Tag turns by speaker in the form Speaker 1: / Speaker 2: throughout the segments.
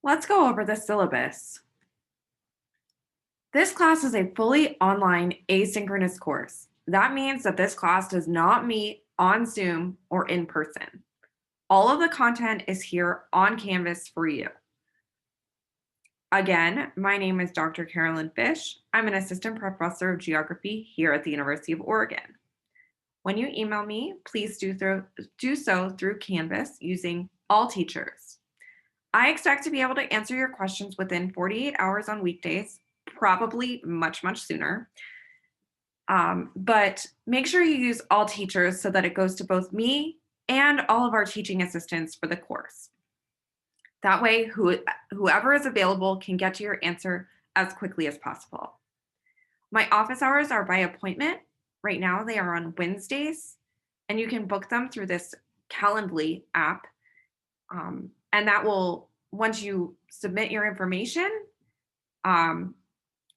Speaker 1: Let's go over the syllabus. This class is a fully online asynchronous course. That means that this class does not meet on Zoom or in person. All of the content is here on Canvas for you. Again, my name is Dr. Carolyn Fish. I'm an assistant professor of geography here at the University of Oregon. When you email me, please do so through Canvas using all teachers. I expect to be able to answer your questions within 48 hours on weekdays, probably much sooner. But make sure you use all teachers so that it goes to both me and all of our teaching assistants for the course. That way, whoever is available can get to your answer as quickly as possible. My office hours are by appointment. Right now, they are on Wednesdays, and you can book them through this Calendly app. And that will, once you submit your information and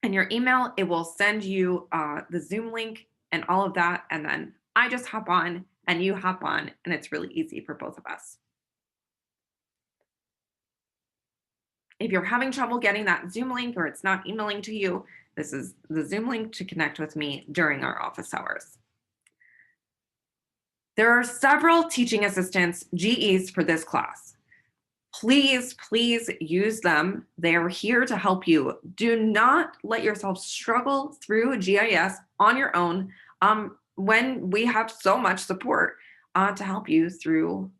Speaker 1: your email, it will send you the Zoom link and all of that. And then I just hop on and you hop on, and it's really easy for both of us. If you're having trouble getting that Zoom link or it's not emailing to you, this is the Zoom link to connect with me during our office hours. There are several teaching assistants, GEs, for this class. Please use them. They are here to help you. Do not let yourself struggle through GIS on your own when we have so much support to help you through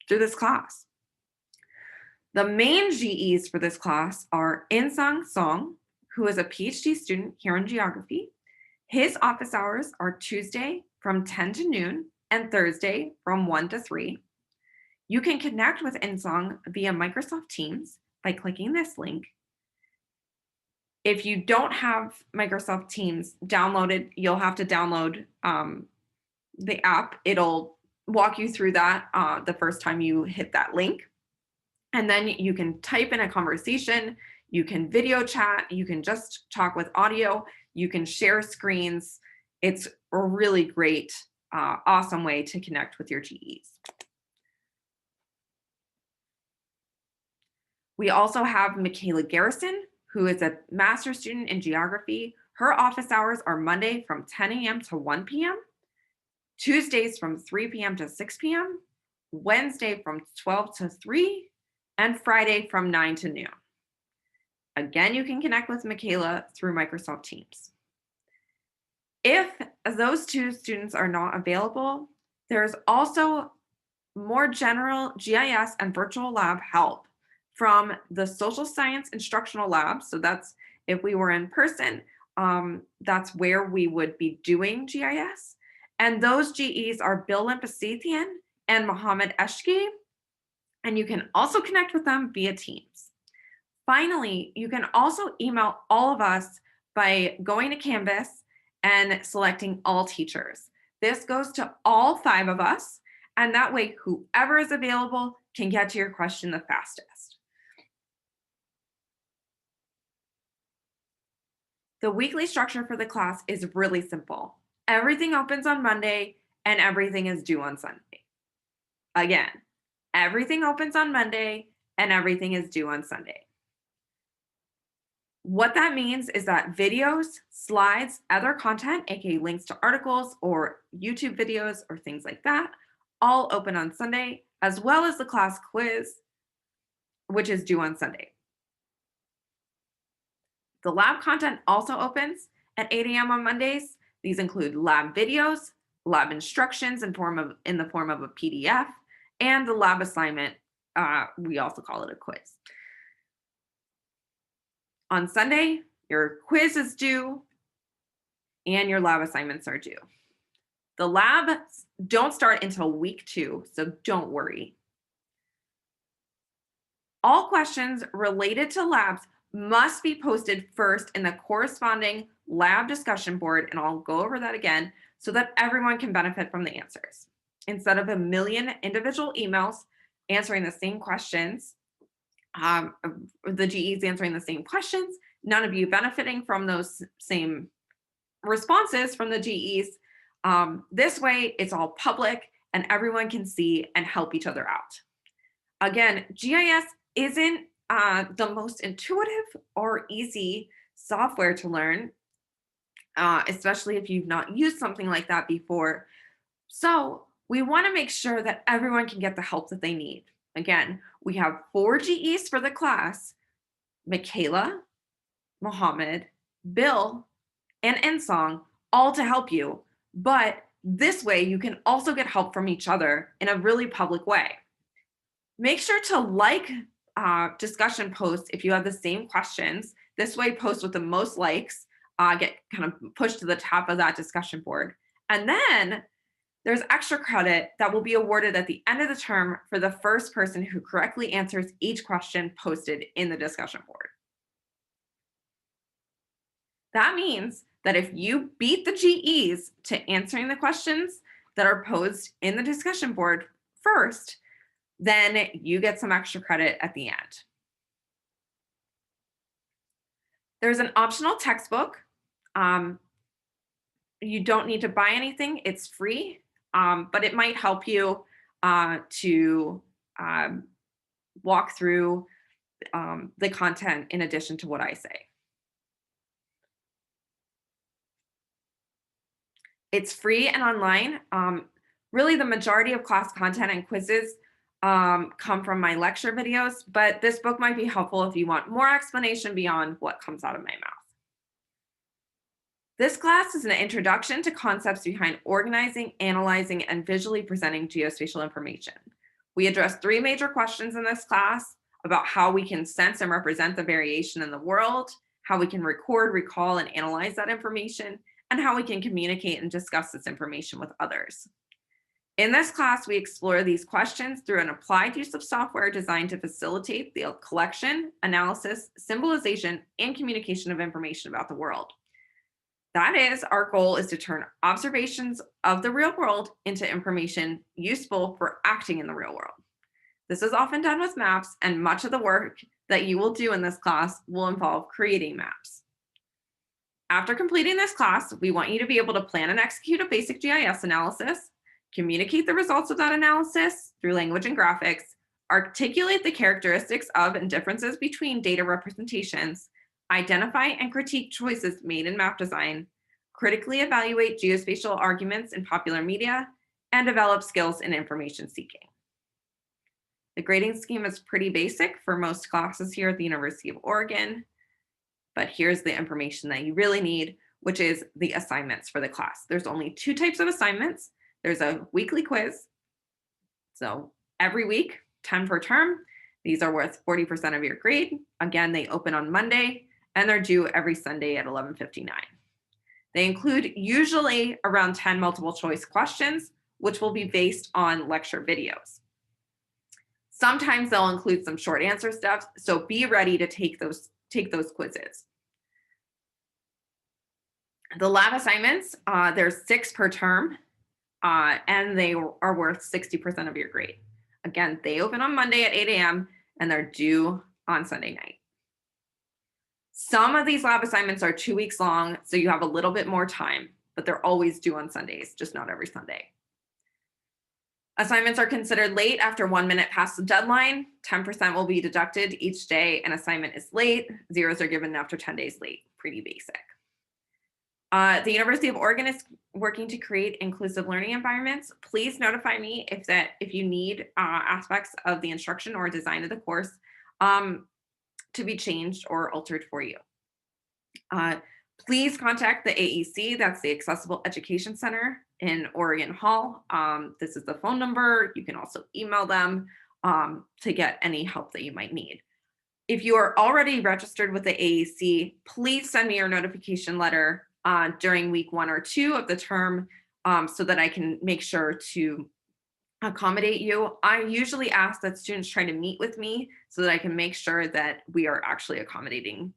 Speaker 1: this class. The main GEs for this class are Insung Song, who is a PhD student here in geography. His office hours are Tuesday from 10 to noon and Thursday from 1 to 3. You can connect with Insung via Microsoft Teams by clicking this link. If you don't have Microsoft Teams downloaded, you'll have to download the app. It'll walk you through that the first time you hit that link. And then you can type in a conversation, you can video chat, you can just talk with audio, you can share screens. It's a really great, awesome way to connect with your GEs. We also have Michaela Garrison, who is a master's student in geography. Her office hours are Monday from 10 a.m. to 1 p.m., Tuesdays from 3 p.m. to 6 p.m., Wednesday from 12 to 3, and Friday from 9 to noon. Again, you can connect with Michaela through Microsoft Teams. If those two students are not available, there's also more general GIS and virtual lab help from the social science instructional lab. So that's if we were in person, that's where we would be doing GIS. And those GEs are Bill Limpasithian and Mohammed Eshki. And you can also connect with them via Teams. Finally, you can also email all of us by going to Canvas and selecting all teachers. This goes to all 5 of us, and that way whoever is available can get to your question the fastest. The weekly structure for the class is really simple. Everything opens on Monday and everything is due on Sunday. Again, everything opens on Monday and everything is due on Sunday. What that means is that videos, slides, other content, aka links to articles or YouTube videos or things like that, all open on Sunday, as well as the class quiz, which is due on Sunday. The lab content also opens at 8 a.m. on Mondays. These include lab videos, lab instructions in the form of a PDF, and the lab assignment. We also call it a quiz. On Sunday, your quiz is due and your lab assignments are due. The labs don't start until week 2, so don't worry. All questions related to labs must be posted first in the corresponding lab discussion board, and I'll go over that again so that everyone can benefit from the answers. Instead of a million individual emails answering the same questions, the GEs answering the same questions, none of you benefiting from those same responses from the GEs. This way, it's all public and everyone can see and help each other out. Again, GIS isn't the most intuitive or easy software to learn, especially if you've not used something like that before. So we want to make sure that everyone can get the help that they need. Again, we have 4 GEs for the class: Michaela, Mohammed, Bill, and Ensong, all to help you. But this way, you can also get help from each other in a really public way. Make sure to like discussion posts if you have the same questions. This way, posts with the most likes get kind of pushed to the top of that discussion board. And then there's extra credit that will be awarded at the end of the term for the first person who correctly answers each question posted in the discussion board. That means that if you beat the GEs to answering the questions that are posed in the discussion board first, then you get some extra credit at the end. There's an optional textbook. You don't need to buy anything, it's free, but it might help you to walk through the content in addition to what I say. It's free and online. Really, the majority of class content and quizzes come from my lecture videos, but this book might be helpful if you want more explanation beyond what comes out of my mouth. This class is an introduction to concepts behind organizing, analyzing, and visually presenting geospatial information. We address 3 major questions in this class about how we can sense and represent the variation in the world, how we can record, recall, and analyze that information, and how we can communicate and discuss this information with others. In this class, we explore these questions through an applied use of software designed to facilitate the collection, analysis, symbolization, and communication of information about the world. That is, our goal is to turn observations of the real world into information useful for acting in the real world. This is often done with maps, and much of the work that you will do in this class will involve creating maps. After completing this class, we want you to be able to plan and execute a basic GIS analysis, communicate the results of that analysis through language and graphics, articulate the characteristics of and differences between data representations, identify and critique choices made in map design, critically evaluate geospatial arguments in popular media, and develop skills in information seeking. The grading scheme is pretty basic for most classes here at the University of Oregon, but here's the information that you really need, which is the assignments for the class. There's only 2 types of assignments. There's a weekly quiz. So every week, 10 per term. These are worth 40% of your grade. Again, they open on Monday and they're due every Sunday at 11:59. They include usually around 10 multiple choice questions, which will be based on lecture videos. Sometimes they'll include some short answer stuff, so be ready to take those quizzes. The lab assignments, there's 6 per term, and they are worth 60% of your grade. Again, they open on Monday at 8 a.m. and they're due on Sunday night. Some of these lab assignments are 2 weeks long, so you have a little bit more time, but they're always due on Sundays, just not every Sunday. Assignments are considered late after 1 minute past the deadline. 10% will be deducted each day an assignment is late. Zeros are given after 10 days late. Pretty basic. The University of Oregon is working to create inclusive learning environments. Please notify me if you need aspects of the instruction or design of the course to be changed or altered for you. Please contact the AEC, that's the Accessible Education Center in Oregon Hall. This is the phone number. You can also email them to get any help that you might need. If you are already registered with the AEC, please send me your notification letter during week 1 or 2 of the term so that I can make sure to accommodate you. I usually ask that students try to meet with me so that I can make sure that we are actually accommodating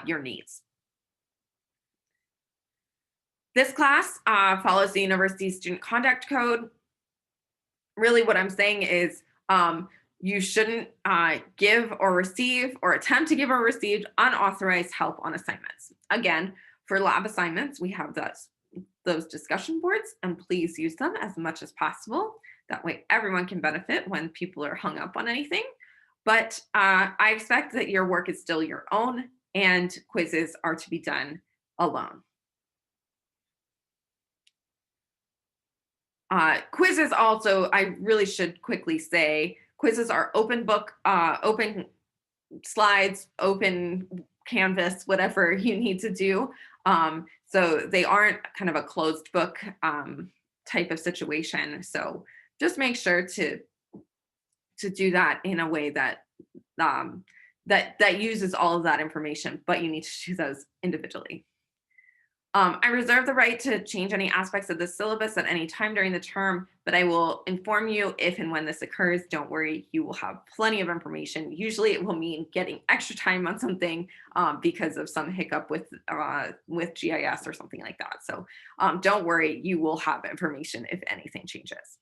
Speaker 1: your needs. This class follows the university student conduct code. Really what I'm saying is you shouldn't give or receive or attempt to give or receive unauthorized help on assignments. Again, for lab assignments, we have those discussion boards, and please use them as much as possible. That way everyone can benefit when people are hung up on anything. But I expect that your work is still your own and quizzes are to be done alone. Quizzes also, I really should quickly say, quizzes are open book, open slides, open canvas, whatever you need to do. So they aren't kind of a closed book type of situation. So just make sure to do that in a way that that uses all of that information, but you need to do those individually. I reserve the right to change any aspects of the syllabus at any time during the term, but I will inform you if and when this occurs. Don't worry, you will have plenty of information. Usually it will mean getting extra time on something because of some hiccup with GIS or something like that. So don't worry, you will have information if anything changes.